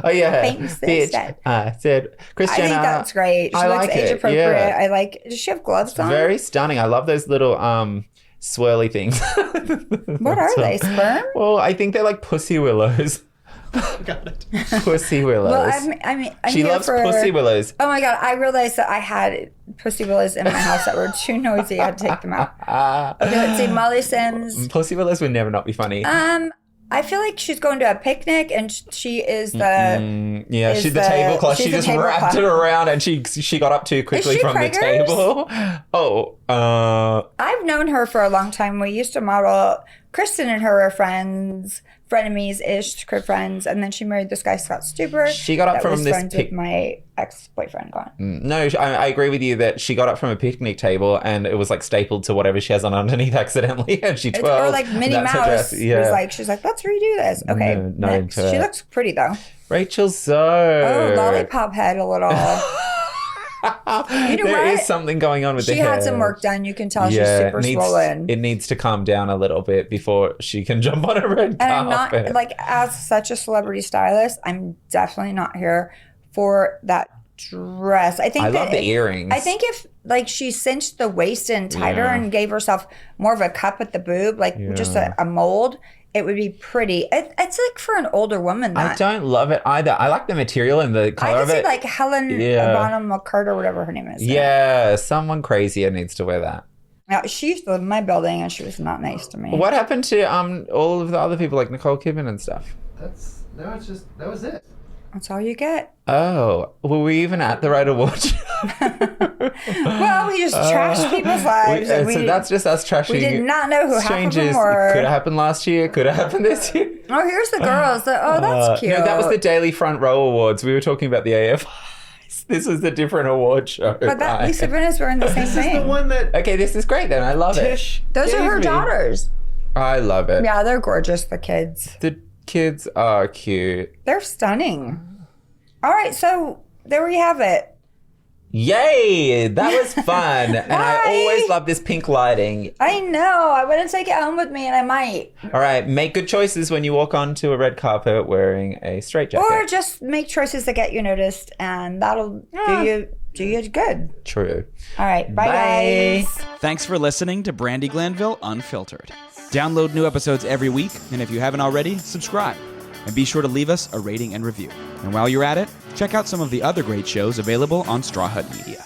oh yeah, Things they bitch. said. I said, Kris I Jenner. think that's great. She I looks like it, age appropriate. yeah. I like. Does she have gloves on? Very stunning. I love those little swirly things. What are they? Sperm? Well, I think they're like pussy willows. Got it. Pussy willows. Well, I'm she here loves for, pussy willows. Oh my God, I realized that I had pussy willows in my house that were too noisy. I had to take them out. Okay, let's see. Molly Sims. Pussy willows would never not be funny. I feel like she's going to a picnic and she is the. Yeah, is she's the tablecloth. she's She the just wrapped tablecloth. it around and she got up too quickly she from the preggers? table. Oh, I've known her for a long time. We used to model. Kristen and her are friends frenemies-ish, crib friends, and then she married this guy, Scott Stuber. She got up that from was this friends with my ex-boyfriend. Gone. No, I agree with you that she got up from a picnic table and it was like stapled to whatever she has on underneath accidentally, and she twirled. Or like Minnie That's her Mouse dress. Yeah. was like, she's like, let's redo this. Okay, No, not next. into She it. looks pretty though. Rachel Zoe. Oh, lollipop head a little. You know There what? is something going on with She the hair. had some work done. You can tell she's super swollen. It needs to calm down a little bit before she can jump on a red And I'm carpet. not, like, as such a celebrity stylist, I'm definitely not here for that dress. I think I love the earrings. I think if, like, she cinched the waist in tighter Yeah. and gave herself more of a cup at the boob, like just a mold, it would be pretty. It's like for an older woman. I don't love it either. I like the material and the color I of can see it. like Helen Bonham McCart or whatever her name is. Yeah, someone crazier needs to wear that. Now, she used to live in my building and she was not nice to me. What happened to all of the other people like Nicole Kidman and stuff? That was it. That's all you get. Oh, were we even at the right award show? Well, we just trashed people's lives. and so that's just us trashing. we did not know who half of strangers. them were. Could have happened last year. Could have happened this year. Oh, here's the girls. That's cute. No, that was the Daily Front Row Awards. We were talking about the AFIs. This was a different award show. But that Lisa Rinna's wearing the same This is thing. the one that Okay, this is great then. I love Tish. Those are gave her me. daughters. it. I love it. Yeah, they're gorgeous, the kids. The kids are cute. They're stunning. All right, so there we have it. Yay! That was fun. And I Bye. always love this pink lighting. I know. I wouldn't take it home with me, and I might. All right, make good choices when you walk onto a red carpet wearing a straight jacket. Or just make choices that get you noticed, and that'll do you good. True. All right, bye. Guys. Thanks for listening to Brandi Glanville Unfiltered. Download new episodes every week, and if you haven't already, subscribe. And be sure to leave us a rating and review. And while you're at it, check out some of the other great shows available on Straw Hut Media.